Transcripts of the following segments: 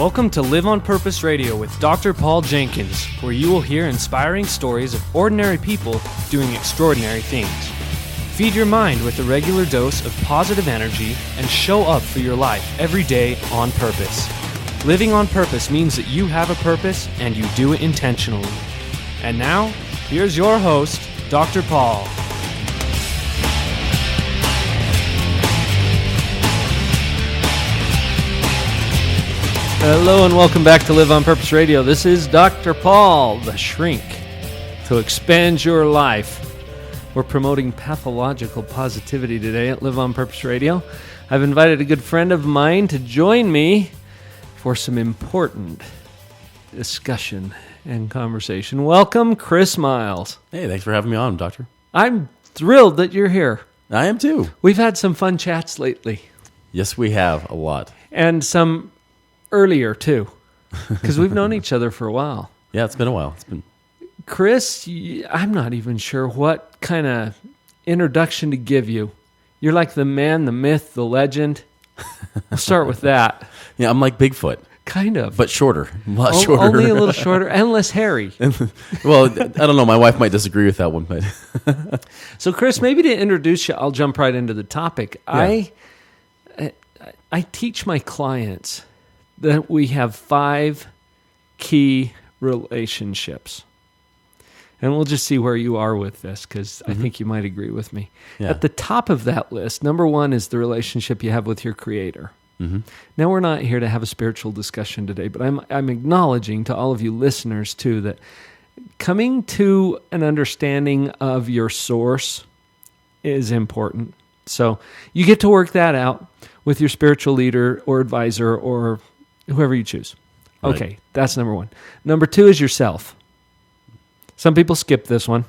Welcome to Live on Purpose Radio with Dr. Paul Jenkins, where you will hear inspiring stories of ordinary people doing extraordinary things. Feed your mind with a regular dose of positive energy and show up for your life every day on purpose. Living on purpose means that you have a purpose and you do it intentionally. And now, here's your host, Dr. Paul. Hello and welcome back to Live on Purpose Radio. This is Dr. Paul, the shrink. To expand your life, we're promoting pathological positivity today at Live on Purpose Radio. I've invited a good friend of mine to join me for some important discussion and conversation. Welcome, Chris Miles. Hey, thanks for having me on, Doctor. I'm thrilled that you're here. I am too. We've had some fun chats lately. Yes, we have a lot. And some earlier, too, because we've known each other for a while. Yeah, it's been a while. Chris, I'm not even sure what kind of introduction to give you. You're like the man, the myth, the legend. We'll start with that. Yeah, I'm like Bigfoot. Kind of. But shorter. A lot shorter. Only a little shorter and less hairy. Well, I don't know. My wife might disagree with that one. But So, Chris, maybe to introduce you, I'll jump right into the topic. Yeah. I teach my clients that we have 5 key relationships. And we'll just see where you are with this, because I think you might agree with me. Yeah. At the top of that list, number 1 is the relationship you have with your Creator. Mm-hmm. Now, we're not here to have a spiritual discussion today, but I'm acknowledging to all of you listeners, too, that coming to an understanding of your source is important. So you get to work that out with your spiritual leader or advisor or whoever you choose. Okay, Right. That's number 1. Number 2 is yourself. Some people skip this one,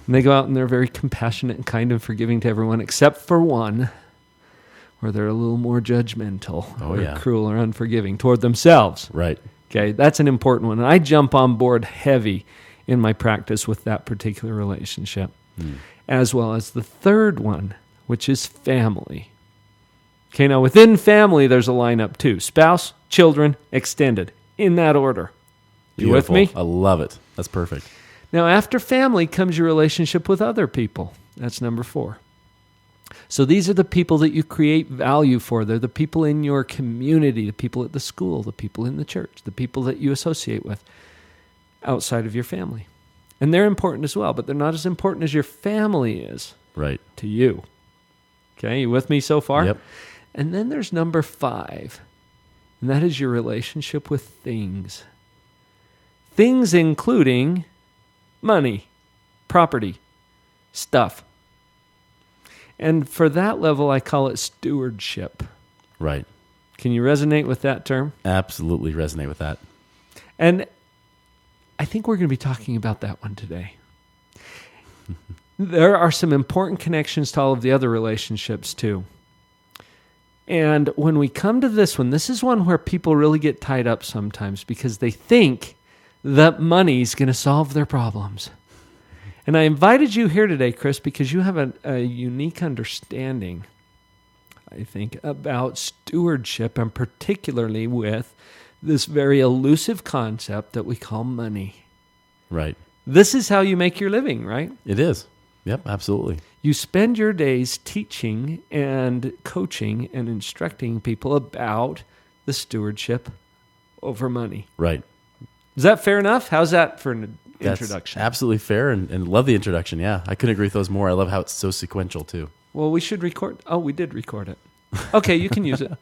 and they go out and they're very compassionate and kind and forgiving to everyone, except for one, where they're a little more judgmental or cruel or unforgiving toward themselves. Right. Okay, that's an important one. And I jump on board heavy in my practice with that particular relationship, as well as the third one, which is family. Okay, now within family, there's a lineup too. Spouse, children, extended, in that order. You with me? I love it. That's perfect. Now, after family comes your relationship with other people. That's number 4. So these are the people that you create value for. They're the people in your community, the people at the school, the people in the church, the people that you associate with outside of your family. And they're important as well, but they're not as important as your family is Right. to you. Okay, you with me so far? Yep. And then there's number 5, and that is your relationship with things. Things including money, property, stuff. And for that level, I call it stewardship. Right. Can you resonate with that term? Absolutely resonate with that. And I think we're going to be talking about that one today. There are some important connections to all of the other relationships too. And when we come to this one, this is one where people really get tied up sometimes because they think that money's going to solve their problems. And I invited you here today, Chris, because you have a unique understanding, I think, about stewardship, and particularly with this very elusive concept that we call money. Right. This is how you make your living, right? It is. Yep, absolutely. You spend your days teaching and coaching and instructing people about the stewardship over money. Right. Is that fair enough? How's that for an introduction? That's absolutely fair, and love the introduction. Yeah, I couldn't agree with those more. I love how it's so sequential too. Well, we should record. Oh, we did record it. Okay, you can use it.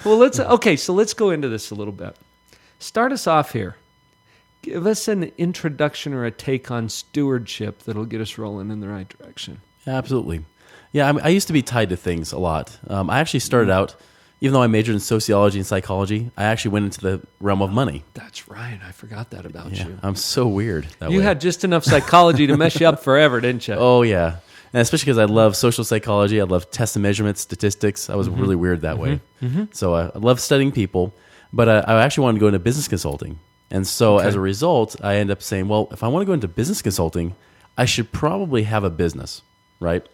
Well, let's go into this a little bit. Start us off here. Give us an introduction or a take on stewardship that'll get us rolling in the right direction. Absolutely. Yeah, I used to be tied to things a lot. I actually started out, even though I majored in sociology and psychology, I actually went into the realm of money. That's right. I forgot that about Yeah, you. I'm so weird that way. You had just enough psychology to mess you up forever, didn't you? Oh, yeah. And especially because I love social psychology. I love test and measurement statistics. I was really weird that way. So I love studying people, but I actually wanted to go into business consulting. And so as a result, I end up saying, well, if I want to go into business consulting, I should probably have a business, right?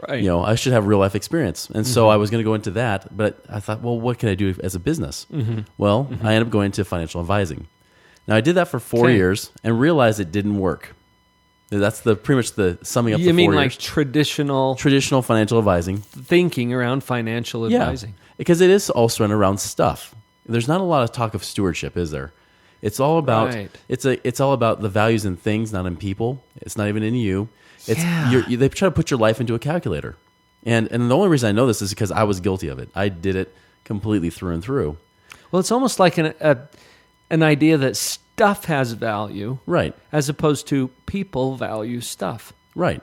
Right. You know, I should have real life experience. And so I was going to go into that, but I thought, well, what can I do as a business? Well, I ended up going to financial advising. Now, I did that for 4 years and realized it didn't work. That's pretty much the summing up. You the 4 mean years. like traditional financial advising? thinking around financial advising? Because it is all surrounded around stuff. There's not a lot of talk of stewardship, is there? It's all about it's all about the values in things, not in people. It's not even in you. It's they try to put your life into a calculator, and the only reason I know this is because I was guilty of it. I did it completely through and through. Well, it's almost like an idea that stuff has value, right? As opposed to people value stuff, right?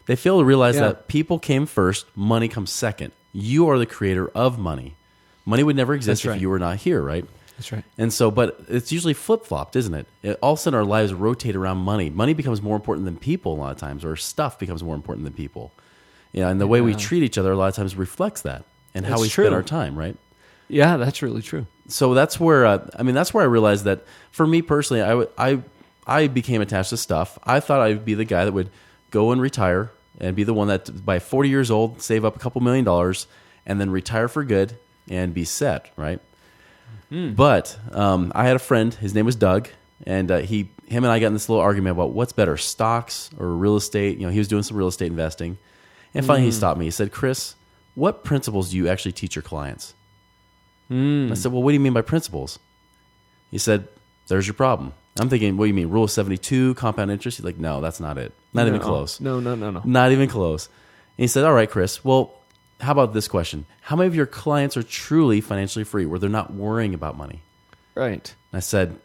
They fail to realize that people came first, money comes second. You are the creator of money. Money would never exist if you were not here, right? That's right. And so, but it's usually flip-flopped, isn't it? All of a sudden, our lives rotate around money. Money becomes more important than people a lot of times, or stuff becomes more important than people. Yeah, and the way we treat each other a lot of times reflects that, and how we spend our time, right? Yeah, that's really true. So that's where that's where I realized that for me personally, I became attached to stuff. I thought I'd be the guy that would go and retire and be the one that by 40 years old save up a couple $1 million and then retire for good and be set, right? But I had a friend. His name was Doug, and him and I got in this little argument about what's better, stocks or real estate. You know, he was doing some real estate investing, and finally he stopped me. He said, "Chris, what principles do you actually teach your clients?" I said, "Well, what do you mean by principles?" He said, "There's your problem." I'm thinking, "What do you mean, Rule of 72, compound interest?" He's like, "No, that's not it. Not even close. No. Not even close." And he said, "All right, Chris. Well, how about this question? How many of your clients are truly financially free, where they're not worrying about money?" Right. And I said,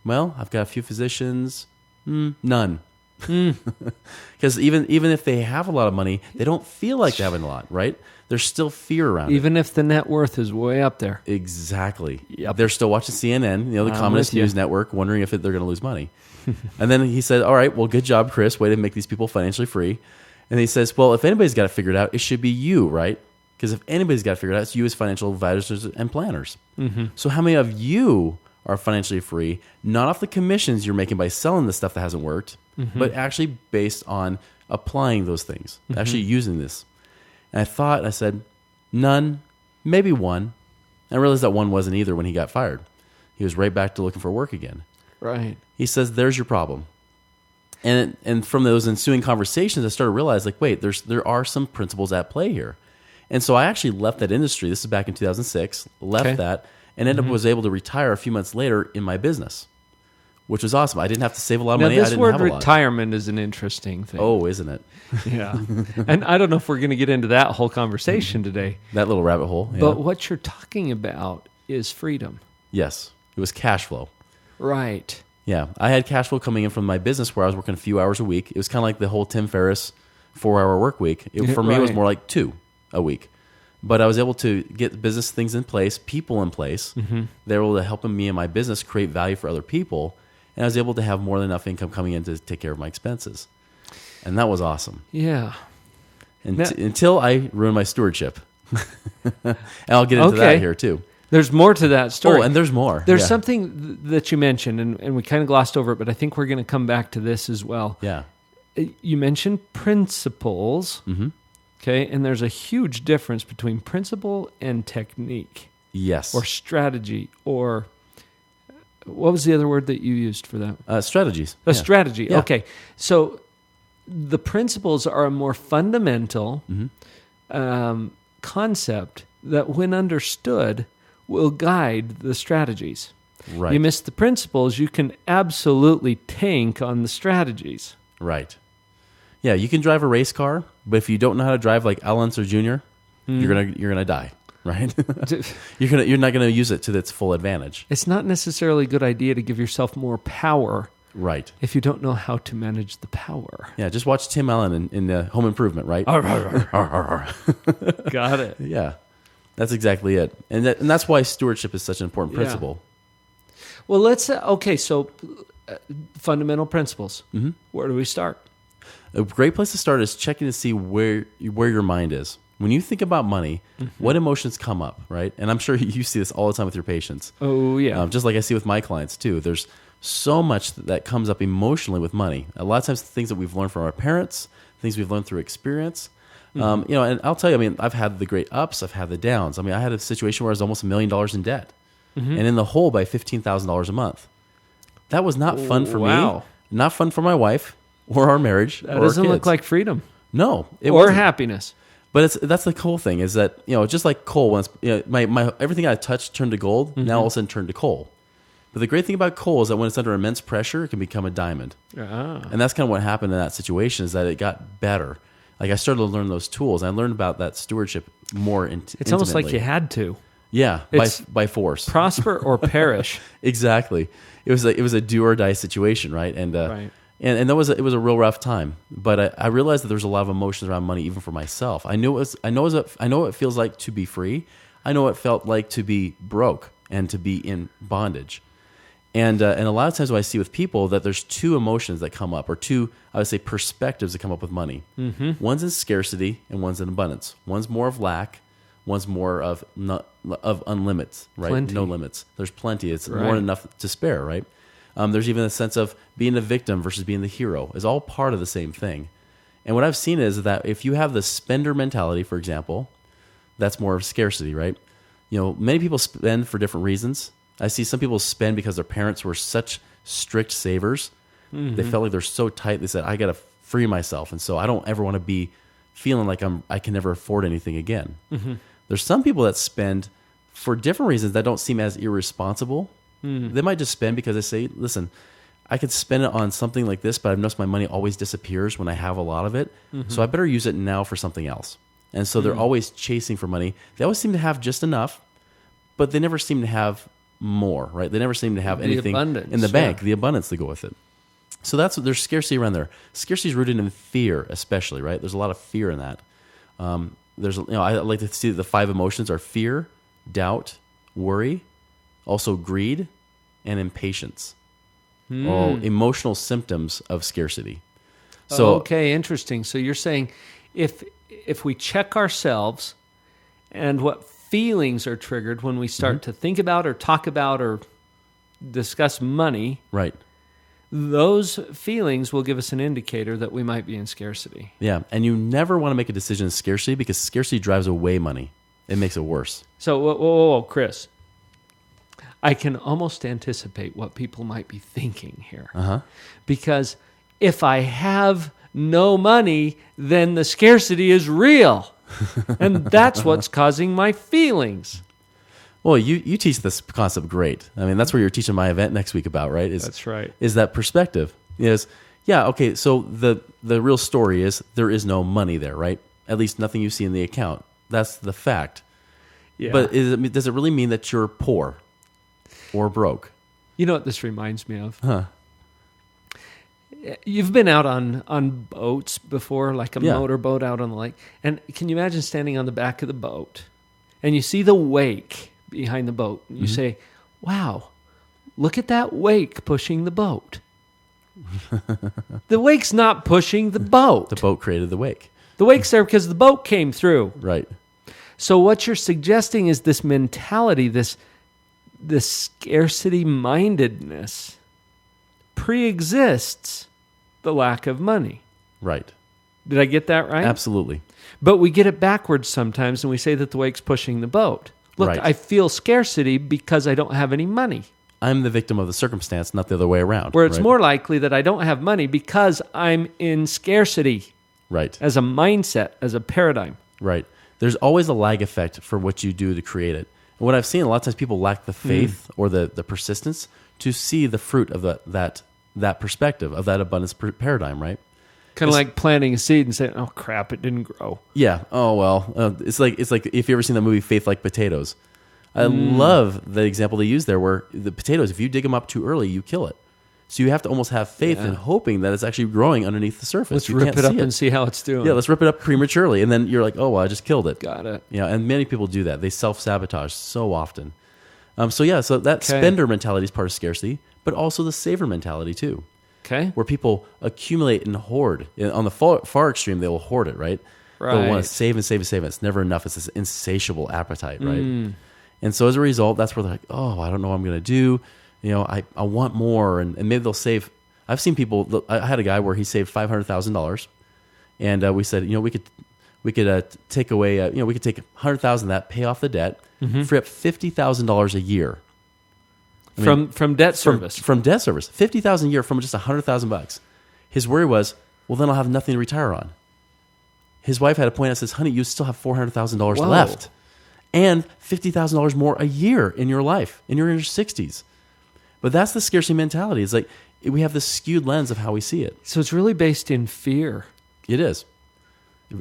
"Well, I've got a few physicians. None." Because even if they have a lot of money, they don't feel like they have a lot, right? There's still fear around it. Even if the net worth is way up there. Exactly. Yep. They're still watching CNN, the communist news network, wondering if they're going to lose money. And then he said, "All right, well, good job, Chris. Way to make these people financially free." And he says, "Well, if anybody's got it figured out, it should be you, right? Because if anybody's got it figured out, it's you as financial advisors and planners. So how many of you are financially free, not off the commissions you're making by selling the stuff that hasn't worked, but actually based on applying those things, actually using this?" And I said, none, maybe one. And I realized that one wasn't either when he got fired. He was right back to looking for work again. Right. He says, "There's your problem." And from those ensuing conversations, I started to realize, like, wait, there are some principles at play here. And so I actually left that industry. This is back in 2006. Left that and was able to retire a few months later in my business, which was awesome. I didn't have to save a lot of money. This I didn't word have a lot. retirement is an interesting thing. Oh, isn't it? Yeah. And I don't know if we're going to get into that whole conversation today. That little rabbit hole. Yeah. But what you're talking about is freedom. Yes. It was cash flow. Right. Yeah. I had cash flow coming in from my business where I was working a few hours a week. It was kind of like the whole Tim Ferriss 4-hour work week. For me, it was more like 2 a week. But I was able to get business things in place, people in place. They were able to help me and my business create value for other people. And I was able to have more than enough income coming in to take care of my expenses. And that was awesome. Yeah. Until I ruined my stewardship. And I'll get into that here too. There's more to that story. Oh, and there's more. There's something that you mentioned, and we kind of glossed over it, but I think we're going to come back to this as well. Yeah. You mentioned principles. Okay, and there's a huge difference between principle and technique. Yes. Or strategy, or what was the other word that you used for that? Strategies. Strategy. Yeah. Okay, so the principles are a more fundamental concept that, when understood, will guide the strategies. Right. You miss the principles, you can absolutely tank on the strategies. Right. Yeah, you can drive a race car, but if you don't know how to drive like Al Unser Jr., you're gonna die, right? you're not gonna use it to its full advantage. It's not necessarily a good idea to give yourself more power, right? If you don't know how to manage the power. Yeah, just watch Tim Allen in Home Improvement, right? Got it. Yeah, that's exactly it, and that's why stewardship is such an important principle. Well, let's so fundamental principles. Where do we start? A great place to start is checking to see where your mind is. When you think about money, what emotions come up, right? And I'm sure you see this all the time with your patients. Oh, yeah. Just like I see with my clients, too. There's so much that comes up emotionally with money. A lot of times things that we've learned from our parents, things we've learned through experience. You know, and I'll tell you, I mean, I've had the great ups, I've had the downs. I mean, I had a situation where I was almost $1 million in debt and in the hole by $15,000 a month. That was not fun for me, not fun for my wife or our marriage. That doesn't look like freedom. No, it or wasn't. Happiness. But that's the cool thing is that, you know, just like coal, when it's, you know, my everything I touched turned to gold, now all of a sudden turned to coal. But the great thing about coal is that when it's under immense pressure, it can become a diamond. And that's kind of what happened in that situation is that it got better. Like I started to learn those tools. I learned about that stewardship more intimately. It's almost like you had to. Yeah, by force. Prosper or perish. Exactly. It was a do or die situation, right? And and it was a real rough time. But I realized that there was a lot of emotions around money, even for myself. I know what it feels like to be free. I know what it felt like to be broke and to be in bondage. And a lot of times what I see with people that there's two emotions that come up, or two, I would say, perspectives that come up with money. One's in scarcity and one's in abundance. One's more of lack, one's more of unlimited, right? Plenty. No limits. There's plenty. It's more than enough to spare, right? There's even a sense of being a victim versus being the hero is all part of the same thing. And what I've seen is that if you have the spender mentality, for example, that's more of scarcity, right? You know, many people spend for different reasons. I see some people spend because their parents were such strict savers. They felt like they're so tight. They said, I got to free myself. And so I don't ever want to be feeling like I can never afford anything again. There's some people that spend for different reasons that don't seem as irresponsible. They might just spend because they say, listen, I could spend it on something like this, but I've noticed my money always disappears when I have a lot of it. So I better use it now for something else. And so they're always chasing for money. They always seem to have just enough, but they never seem to have more, right? They never seem to have anything in the bank, the abundance to go with it. So there's scarcity around there. Scarcity is rooted in fear, especially, right? There's a lot of fear in that. I like to see the 5 emotions are fear, doubt, worry, also greed, and impatience. All emotional symptoms of scarcity. So okay, interesting. So you're saying if we check ourselves and what feelings are triggered when we start to think about or talk about or discuss money, right, those feelings will give us an indicator that we might be in scarcity. Yeah, and you never want to make a decision in scarcity because scarcity drives away money. It makes it worse. So, whoa, Chris. I can almost anticipate what people might be thinking here. Because if I have no money, then the scarcity is real. And that's what's causing my feelings. Well, you teach this concept great. I mean, that's where you're teaching my event next week about, right? That's right. Is that perspective. Okay, so the real story is there is no money there, right? At least nothing you see in the account. That's the fact. Yeah. But does it really mean that you're poor or broke? You know what this reminds me of? You've been out on boats before, like a motorboat out on the lake. And can you imagine standing on the back of the boat and you see the wake behind the boat? And you say, wow, look at that wake pushing the boat. The wake's not pushing the boat. The boat created the wake. The wake's there because the boat came through. Right. So what you're suggesting is this mentality, this scarcity-mindedness pre-exists the lack of money. Right. Did I get that right? Absolutely. But we get it backwards sometimes, and we say that the wake's pushing the boat. Look, Right. I feel scarcity because I don't have any money. I'm the victim of the circumstance, not the other way around. Where it's right? more likely that I don't have money because I'm in scarcity. Right. As a mindset, as a paradigm. Right. There's always a lag effect for what you do to create it. And what I've seen, a lot of times people lack the faith or the persistence to see the fruit of that perspective, of that abundance paradigm, right? Kind of like planting a seed and saying, oh, crap, it didn't grow. Yeah. Oh, well. It's like if you ever seen the movie Faith Like Potatoes. I love the example they use there where the potatoes, if you dig them up too early, you kill it. So you have to almost have faith in hoping that it's actually growing underneath the surface. Let's rip it up and see how it's doing. Yeah, let's rip it up prematurely. And then you're like, oh, well, I just killed it. Got it. Yeah, and many people do that. They self-sabotage so often. So that spender mentality is part of scarcity, but also the saver mentality too. Okay. Where people accumulate and hoard. On the far extreme, they will hoard it, right? They'll want to save and save and save. It's never enough. It's this insatiable appetite, right? And so as a result, that's where they're like, oh, I don't know what I'm going to do. I want more. And maybe they'll save. I've seen people, I had a guy where he saved $500,000 and we said, we could take away, we could take 100,000 of that, pay off the debt, free up $50,000 a year. From debt service. From debt service. $50,000 a year from just $100,000. His worry was, well, then I'll have nothing to retire on. His wife had a point that says, honey, you still have $400,000 left. And $50,000 more a year in your life, in your 60s. But that's the scarcity mentality. It's like we have this skewed lens of how we see it. So it's really based in fear. It is.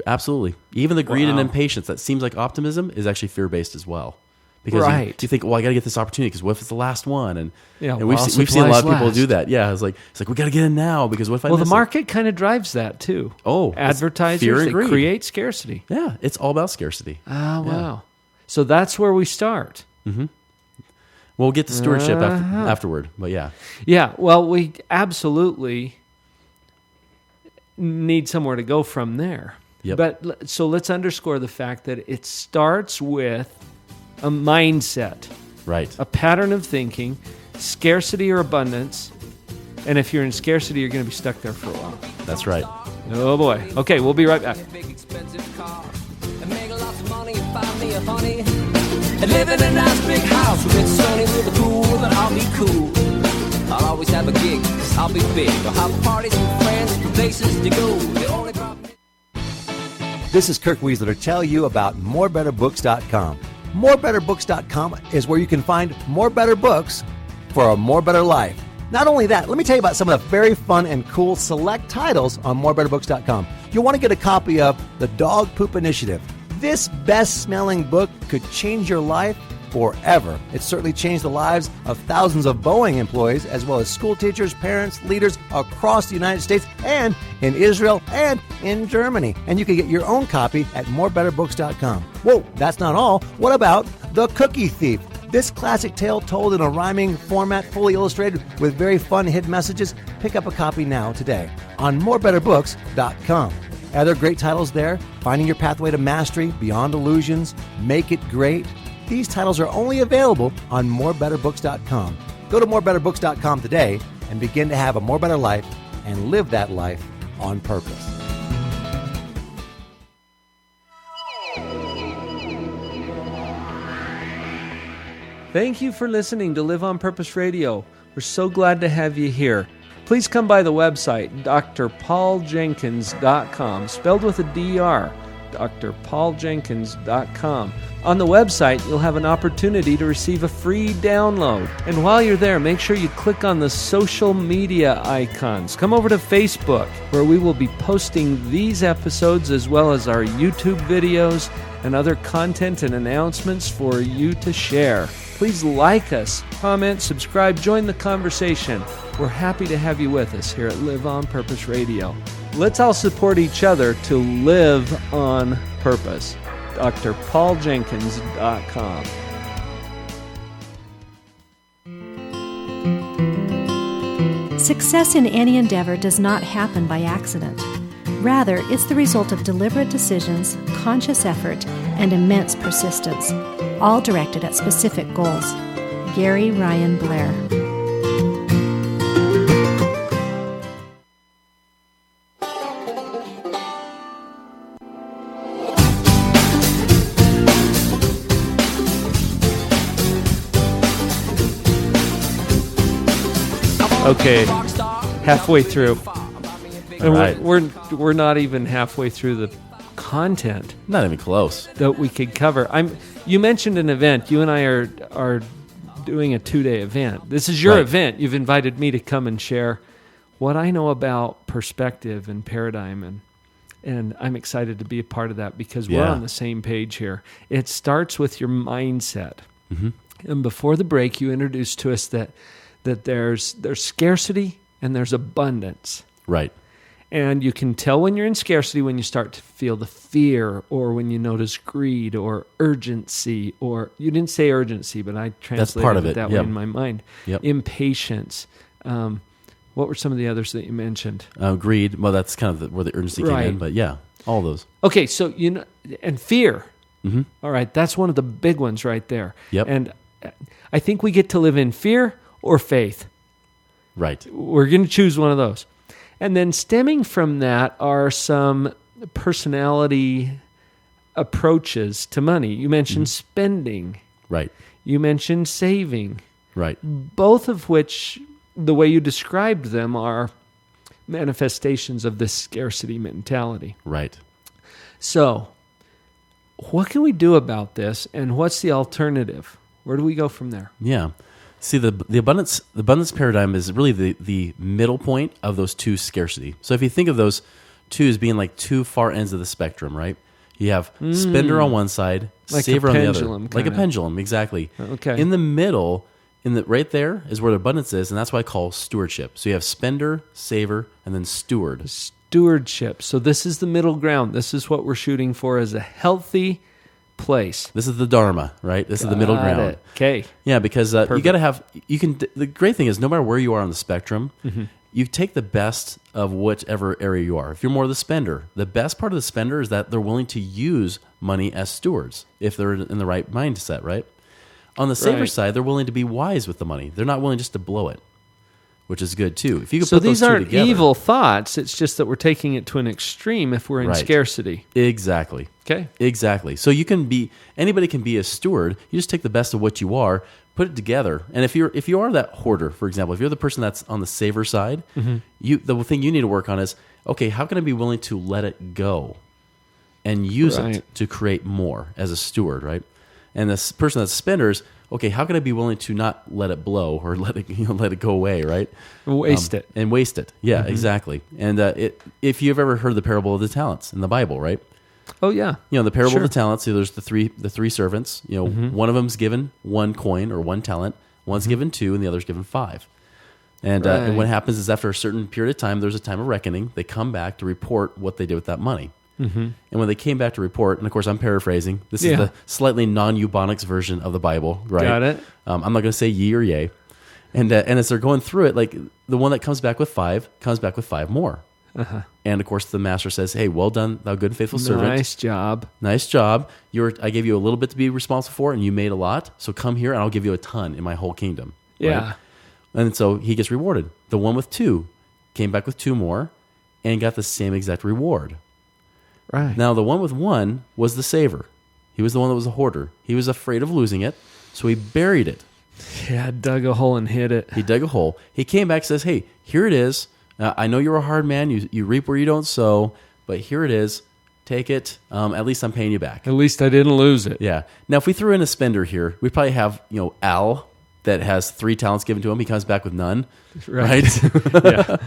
Absolutely. Even the greed and impatience that seems like optimism is actually fear-based as well. Because you think, well, I got to get this opportunity because what if it's the last one? And we've seen a lot of people do that. Yeah, it's like we got to get in now because what if I miss the market kind of drives that too. Oh, advertisers, fear and greed. Create scarcity. Yeah, it's all about scarcity. Oh, wow. So that's where we start. Mm-hmm. We'll get to stewardship afterward, but yeah. Yeah, well, we absolutely need somewhere to go from there. Yep. But so let's underscore the fact that it starts with a mindset, right? A pattern of thinking, scarcity or abundance, and if you're in scarcity, you're going to be stuck there for a while. That's right. Oh boy. Okay, we'll be right back. And live in a nice big house with sunny with a pool, then I'll be cool. I'll always have a gig, cause I'll be big. I'll have parties with friends, places to go. The only problem. This is Kirk Weasler to tell you about morebetterbooks.com. Morebetterbooks.com is where you can find more better books for a more better life. Not only that, let me tell you about some of the very fun and cool select titles on morebetterbooks.com. You'll want to get a copy of The Dog Poop Initiative. This best-smelling book could change your life forever. It certainly changed the lives of thousands of Boeing employees, as well as school teachers, parents, leaders across the United States and in Israel and in Germany. And you can get your own copy at morebetterbooks.com. Whoa, that's not all. What about The Cookie Thief? This classic tale told in a rhyming format, fully illustrated with very fun hidden messages. Pick up a copy now today on morebetterbooks.com. Other great titles there: Finding Your Pathway to Mastery, Beyond Illusions, Make It Great. These titles are only available on morebetterbooks.com. Go to morebetterbooks.com today and begin to have a more better life and live that life on purpose. Thank you for listening to Live on Purpose Radio. We're so glad to have you here. Please come by the website, drpauljenkins.com, spelled with a D-R, drpauljenkins.com. On the website, you'll have an opportunity to receive a free download. And while you're there, make sure you click on the social media icons. Come over to Facebook, where we will be posting these episodes as well as our YouTube videos and other content and announcements for you to share. Please like us, comment, subscribe, join the conversation. We're happy to have you with us here at Live on Purpose Radio. Let's all support each other to live on purpose. drpauljenkins.com. Success in any endeavor does not happen by accident. Rather, it's the result of deliberate decisions, conscious effort, and immense persistence, all directed at specific goals. Gary Ryan Blair. Okay, halfway through. And right. we're not even halfway through the content Not even close. that we could cover. You mentioned an event. You and I are doing a 2-day event. This is your Right. event. You've invited me to come and share what I know about perspective and paradigm, and I'm excited to be a part of that because we're Yeah. on the same page here. It starts with your mindset. Mm-hmm. And before the break, you introduced to us that there's scarcity and there's abundance. Right. And you can tell when you're in scarcity when you start to feel the fear, or when you notice greed or urgency, or you didn't say urgency, but I translated part of it it. that Yep. way in my mind. Yep. Impatience. What were some of the others that you mentioned? Greed. Well, that's kind of where the urgency came Right. in. But yeah, all those. Okay, so and fear. Mm-hmm. All right, that's one of the big ones right there. Yep. And I think we get to live in fear or faith. Right. We're going to choose one of those. And then stemming from that are some personality approaches to money. You mentioned spending. Right. You mentioned saving. Right. Both of which, the way you described them, are manifestations of this scarcity mentality. Right. So, what can we do about this, and what's the alternative? Where do we go from there? Yeah. See, the abundance paradigm is really the middle point of those two scarcity. So if you think of those two as being like two far ends of the spectrum, right? You have spender on one side, Like saver a on the other. pendulum, Like a kinda. pendulum, exactly. Okay. In the middle, right there is where the abundance is, and that's what I call stewardship. So you have spender, saver, and then steward. Stewardship. So this is the middle ground. This is what we're shooting for as a healthy place. This is the dharma, right? This is the middle Got ground. it. Okay. Yeah, because you got to have, the great thing is no matter where you are on the spectrum, you take the best of whichever area you are. If you're more the spender, the best part of the spender is that they're willing to use money as stewards if they're in the right mindset, right? On the saver Right. side, they're willing to be wise with the money. They're not willing just to blow it, which is good too. If you could So put these those two aren't together, evil thoughts. It's just that we're taking it to an extreme if we're in Right. scarcity. Exactly. Okay. Exactly. So anybody can be a steward. You just take the best of what you are, put it together. And if you are that hoarder, for example, if you're the person that's on the saver side, the thing you need to work on is, okay, how can I be willing to let it go and use Right. it to create more as a steward, right? And this person that's spenders, okay, how can I be willing to not let it blow or let it go away, right? Waste it. And waste it. Yeah, exactly. And if you've ever heard the parable of the talents in the Bible, right? Oh, yeah. The parable Sure. of the talents. So there's the three servants. One of them's given 1 coin or 1 talent. One's given 2, and the other's given 5. And Right. what happens is after a certain period of time, there's a time of reckoning. They come back to report what they did with that money. And when they came back to report, and of course I'm paraphrasing. This is the slightly non-Eubonics version of the Bible, right? Got it. I'm not going to say ye or yay. And as they're going through it, like the one that comes back with 5 comes back with 5 more. And of course the master says, "Hey, well done, thou good and faithful servant. Nice job. Nice job. I gave you a little bit to be responsible for, and you made a lot. So come here, and I'll give you a ton in my whole kingdom." Yeah. Right? And so he gets rewarded. The one with 2 came back with 2 more and got the same exact reward. Right. Now, the one with 1 was the saver. He was the one that was a hoarder. He was afraid of losing it, so he buried it. Yeah, dug a hole and hid it. He dug a hole. He came back and says, "Hey, here it is. I know you're a hard man. You reap where you don't sow, but here it is. Take it. At least I'm paying you back." At least I didn't lose it. Yeah. Now, if we threw in a spender here, we probably have Al that has 3 talents given to him. He comes back with none, right? Yeah.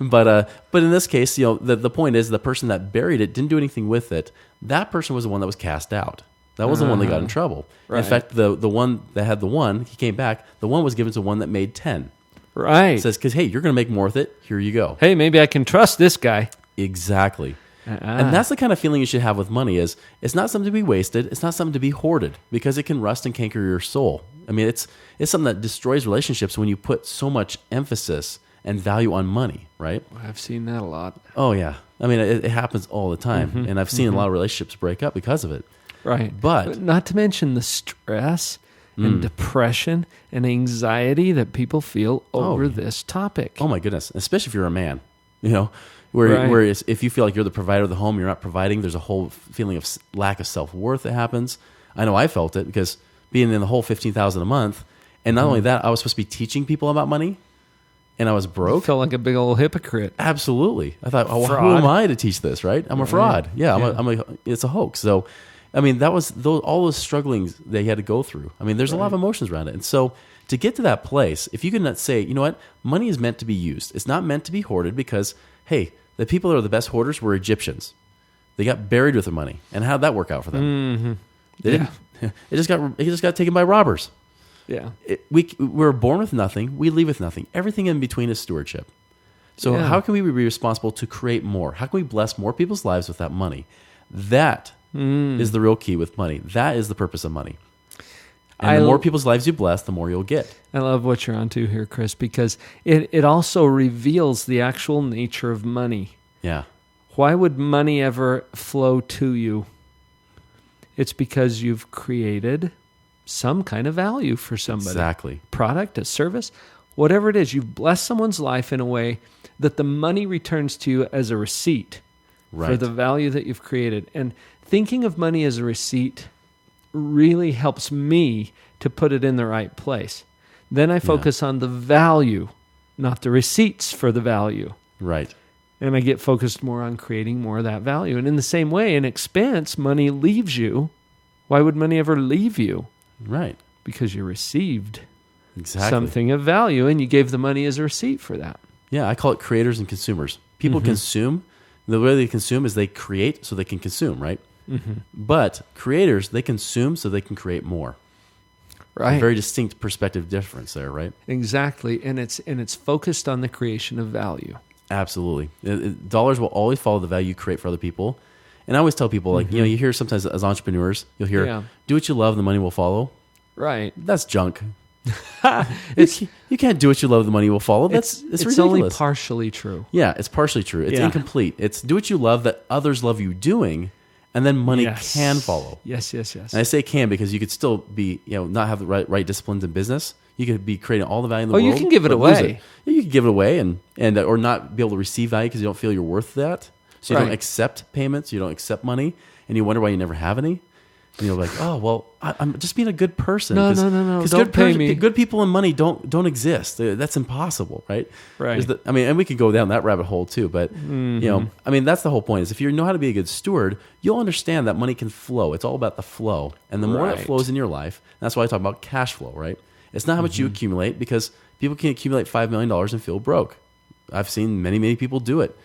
But in this case, the point is the person that buried it didn't do anything with it. That person was the one that was cast out. That was the one that got in trouble. Right. In fact, the one that had the 1, he came back. The 1 was given to one that made 10. Right. It says, because hey, you're going to make more with it. Here you go. Hey, maybe I can trust this guy. Exactly. And that's the kind of feeling you should have with money is it's not something to be wasted. It's not something to be hoarded because it can rust and canker your soul. I mean, it's something that destroys relationships when you put so much emphasis and value on money, right? I've seen that a lot. Oh, yeah. I mean, it happens all the time. And I've seen a lot of relationships break up because of it. Right. But not to mention the stress and depression and anxiety that people feel over this topic. oh, my goodness, especially if you're a man, Right. whereas if you feel like you're the provider of the home, you're not providing, there's a whole feeling of lack of self-worth that happens. I know I felt it because being in the whole $15,000 a month, and not only that, I was supposed to be teaching people about money, and I was broke. Felt like a big old hypocrite. Absolutely. I thought, oh, who Fraud. am I to teach this, right? I'm a fraud. Yeah, it's a hoax. So, I mean, that was all those strugglings they had to go through. I mean, there's a lot of emotions around it. And so to get to that place, if you can say, you know what, money is meant to be used. It's not meant to be hoarded because, hey, the people that are the best hoarders were Egyptians. They got buried with their money. And how did that work out for them? They didn't. It just got taken by robbers. Yeah. We're born with nothing. We leave with nothing. Everything in between is stewardship. So how can we be responsible to create more? How can we bless more people's lives with that money? That is the real key with money. That is the purpose of money. And the more people's lives you bless, the more you'll get. I love what you're onto here, Chris, because it also reveals the actual nature of money. Yeah. Why would money ever flow to you? It's because you've created some kind of value for somebody. Exactly. Product, a service, whatever it is. You've blessed someone's life in a way that the money returns to you as a receipt. for Right. the value that you've created. And thinking of money as a receipt really helps me to put it in the right place. Then I focus on the value, not the receipts for the value. Right. And I get focused more on creating more of that value. And in the same way, in expense, money leaves you. Why would money ever leave you? Right. Because you received Exactly. something of value and you gave the money as a receipt for that. Yeah, I call it creators and consumers. People consume. The way they consume is they create so they can consume, right? But creators, they consume so they can create more. Right. A very distinct perspective difference there, right? Exactly. And it's focused on the creation of value. Absolutely. Dollars will always follow the value you create for other people. And I always tell people, like, you hear sometimes as entrepreneurs, you'll hear, do what you love, the money will follow. Right. That's junk. You can't do what you love, the money will follow. It's ridiculous. only partially true. Yeah, it's partially true. It's incomplete. It's do what you love that others love you doing, and then money can follow. Yes. And I say can because you could still be, not have the right disciplines in business. You could be creating all the value in the world. You can give it but lose away. Yeah, you can give it away and or not be able to receive value because you don't feel you're worth that. So you don't accept payments, you don't accept money, and you wonder why you never have any. And you're like, oh, well, I'm just being a good person. No. Don't pay me. Good people and money don't exist. That's impossible, right? Right. And we could go down that rabbit hole too. But that's the whole point. Is if you know how to be a good steward, you'll understand that money can flow. It's all about the flow, and the more it flows in your life, that's why I talk about cash flow, right? It's not how much you accumulate, because people can accumulate $5 million and feel broke. I've seen many people do it.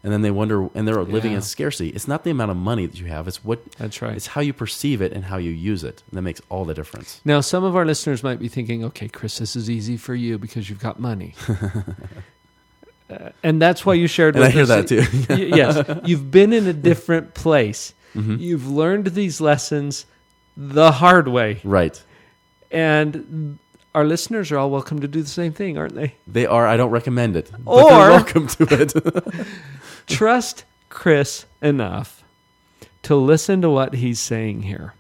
And then they wonder, and they're living in scarcity. It's not the amount of money that you have. It's That's right. It's how you perceive it and how you use it. And that makes all the difference. Now, some of our listeners might be thinking, okay, Chris, this is easy for you because you've got money. And that's why you shared with And I hear us. that too. Yes. You've been in a different place. You've learned these lessons the hard way. Right. And our listeners are all welcome to do the same thing, aren't they? They are. I don't recommend it. But Or- they're welcome to it. Trust Chris enough to listen to what he's saying here,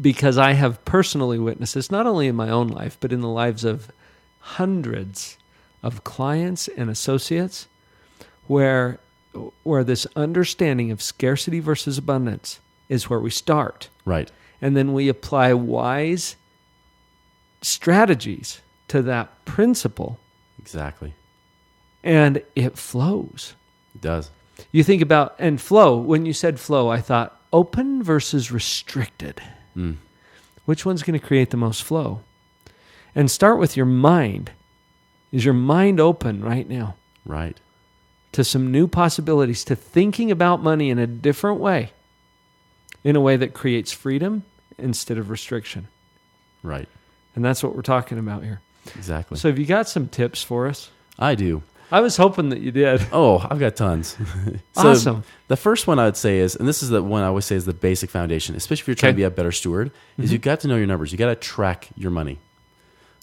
because I have personally witnessed this, not only in my own life, but in the lives of hundreds of clients and associates, where this understanding of scarcity versus abundance is where we start. Right. And then we apply wise strategies to that principle, Exactly. and it flows. It does. You think about, and flow, when you said flow, I thought open versus restricted. Which one's going to create the most flow? And start with your mind. Is your mind open right now Right. to some new possibilities, to thinking about money in a different way, in a way that creates freedom instead of restriction? Right. And that's what we're talking about here. Exactly. So have you got some tips for us? I do. I was hoping that you did. Oh, I've got tons. Awesome. The first one I would say is, and this is the one I always say is the basic foundation, especially if you're trying to be a better steward, is you got to know your numbers. You got to track your money.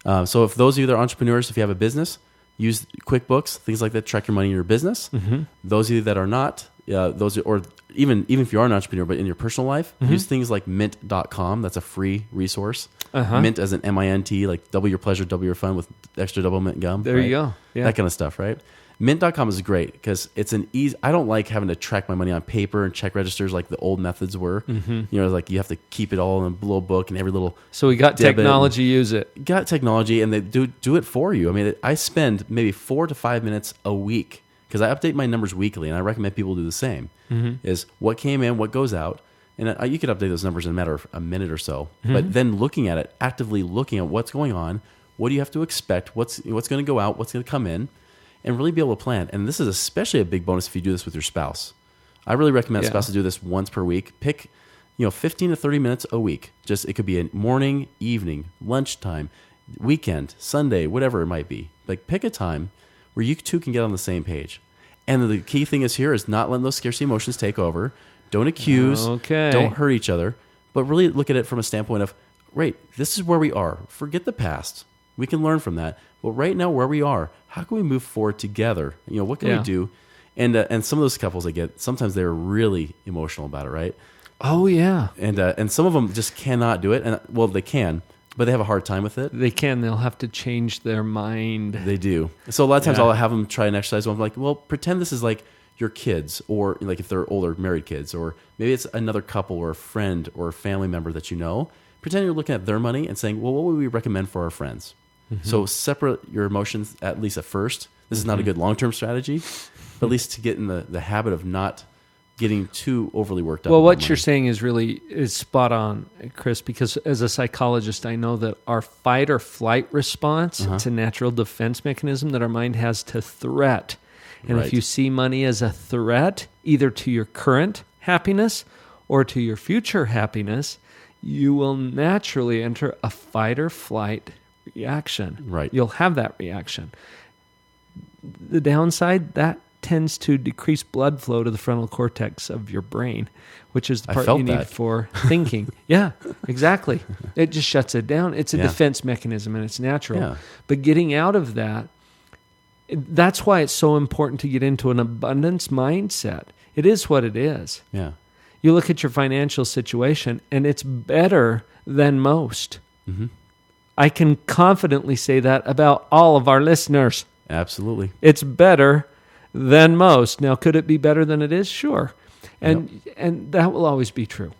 So if those of you that are entrepreneurs, if you have a business, use QuickBooks, things like that, track your money in your business. Those of you that are not, or even if you are an entrepreneur, but in your personal life, use things like mint.com. That's a free resource. Mint as an MINT, like double your pleasure, double your fun with extra double mint gum. There you go. Yeah. That kind of stuff, right? Mint.com is great because it's an easy. I don't like having to track my money on paper and check registers like the old methods were. Like you have to keep it all in a little book and every little. So we got debit. technology, use it. Got technology, and they do it for you. I mean, I spend maybe 4 to 5 minutes a week because I update my numbers weekly, and I recommend people do the same. Is what came in, what goes out. And you could update those numbers in a matter of a minute or so. But then looking at it, actively looking at what's going on, what do you have to expect, what's going to go out, what's going to come in, and really be able to plan. And this is especially a big bonus if you do this with your spouse. I really recommend spouses do this once per week. Pick 15 to 30 minutes a week. It could be a morning, evening, lunchtime, weekend, Sunday, whatever it might be. Like pick a time where you two can get on the same page. And the key thing is not letting those scarcity emotions take over. Don't accuse. Okay. Don't hurt each other. But really look at it from a standpoint of, right, this is where we are. Forget the past. We can learn from that. But right now, where we are, how can we move forward together? What can we do? And some of those couples I get, sometimes they're really emotional about it, right? Oh, yeah. And some of them just cannot do it. And well, they can, but they have a hard time with it. They can. They'll have to change their mind. They do. So a lot of times I'll have them try an exercise where I'm like, well, pretend this is like your kids, or like if they're older, married kids, or maybe it's another couple or a friend or a family member that you know, pretend you're looking at their money and saying, well, what would we recommend for our friends? So separate your emotions, at least at first. This is not a good long-term strategy, but at least to get in the habit of not getting too overly worked up. Well, what you're saying is spot on, Chris, because as a psychologist, I know that our fight or flight response, it's a natural defense mechanism that our mind has to threat. And if you see money as a threat, either to your current happiness or to your future happiness, you will naturally enter a fight or flight reaction. Right. You'll have that reaction. The downside, that tends to decrease blood flow to the frontal cortex of your brain, which is the part you need for thinking. Yeah, exactly. It just shuts it down. It's a defense mechanism, and it's natural. Yeah. But getting out of that, that's why it's so important to get into an abundance mindset. It is what it is. Yeah. You look at your financial situation, and it's better than most. I can confidently say that about all of our listeners. Absolutely. It's better than most. Now, could it be better than it is? Sure. And that will always be true.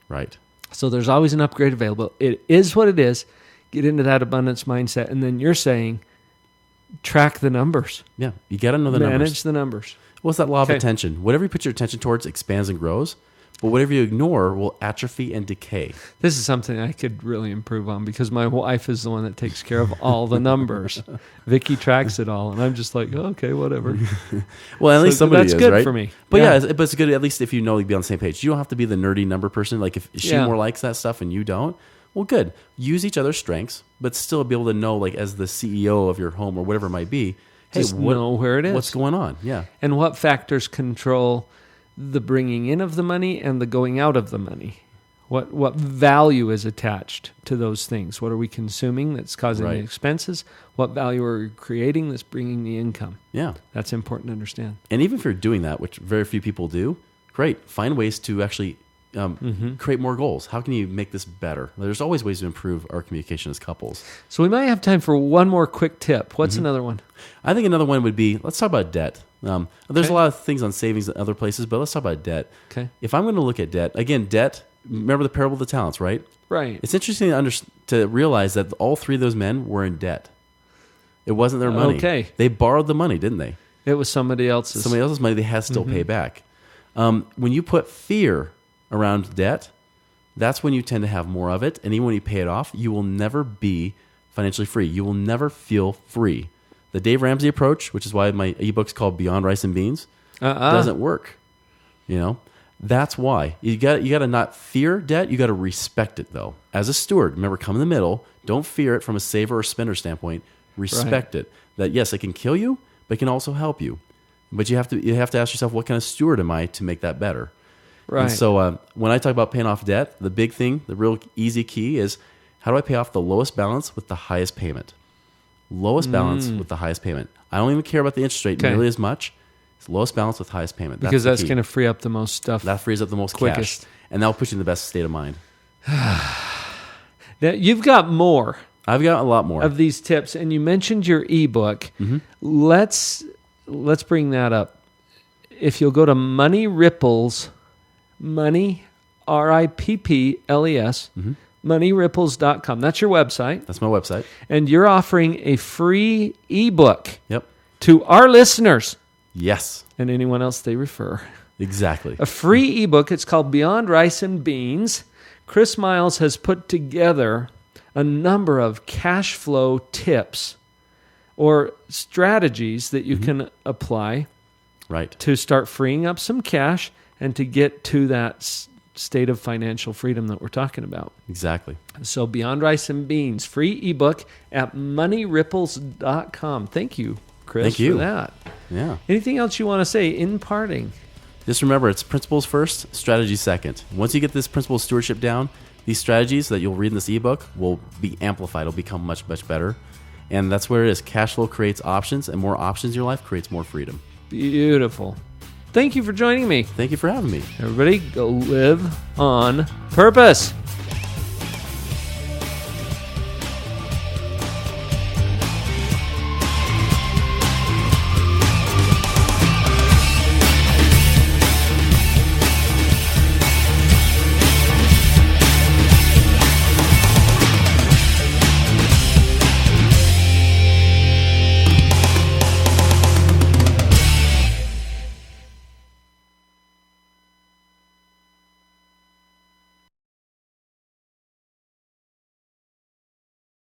Right. So there's always an upgrade available. It is what it is. Get into that abundance mindset. And then you're saying, track the numbers. Yeah. You got to know the numbers. Manage the numbers. What's that law of attention? Whatever you put your attention towards expands and grows, but whatever you ignore will atrophy and decay. This is something I could really improve on because my wife is the one that takes care of all the numbers. Vicky tracks it all, and I'm just like, oh, okay, whatever. Well, at least somebody that's is, good right? for me. But but it's good at least if you know you'd be on the same page. You don't have to be the nerdy number person. Like if she more likes that stuff and you don't, well, good. Use each other's strengths, but still be able to know, like as the CEO of your home or whatever it might be, hey, just know where it is. What's going on? Yeah. And what factors control the bringing in of the money and the going out of the money? What value is attached to those things? What are we consuming that's causing the expenses? What value are we creating that's bringing the income? Yeah. That's important to understand. And even if you're doing that, which very few people do, great. Find ways to actually create more goals. How can you make this better? There's always ways to improve our communication as couples. So we might have time for one more quick tip. What's another one? I think another one would be, let's talk about debt. There's a lot of things on savings and other places, but let's talk about debt. Okay. If I'm going to look at debt, again, debt, remember the parable of the talents, right? Right. It's interesting to realize that all three of those men were in debt. It wasn't their money. Okay. They borrowed the money, didn't they? It was somebody else's. Somebody else's money they had to still pay back. When you put fear around debt, that's when you tend to have more of it. And even when you pay it off, you will never be financially free. You will never feel free. The Dave Ramsey approach, which is why my ebook's called Beyond Rice and Beans, doesn't work. You know, that's why you got to not fear debt. You got to respect it though. As a steward, remember, come in the middle. Don't fear it from a saver or spender standpoint. Respect it. That yes, it can kill you, but it can also help you. But you have to ask yourself, what kind of steward am I to make that better? Right. And so when I talk about paying off debt, the big thing, the real easy key is, how do I pay off the lowest balance with the highest payment? Lowest balance with the highest payment. I don't even care about the interest rate nearly as much. It's lowest balance with highest payment. Because that's going to free up the most stuff. That frees up the most quickest. cash. And that'll put you in the best state of mind. Now, you've got more. I've got a lot more of these tips, and you mentioned your ebook. Let's bring that up. If you'll go to Money Ripples, Money RIPPLES, moneyripples.com. That's your website. That's my website. And you're offering a free ebook. Yep. To our listeners. Yes. And anyone else they refer. Exactly. A free ebook. It's called Beyond Rice and Beans. Chris Miles has put together a number of cash flow tips or strategies that you can apply to start freeing up some cash and to get to that state of financial freedom that we're talking about. Exactly. So Beyond Rice and Beans, free ebook at moneyripples.com. Thank you, Chris, for that. Yeah. Anything else you want to say in parting? Just remember, it's principles first, strategy second. Once you get this principle of stewardship down, these strategies that you'll read in this ebook will be amplified. It'll become much, much better. And that's where it is. Cash flow creates options, and more options in your life creates more freedom. Beautiful. Thank you for joining me. Thank you for having me. Everybody, go live on purpose.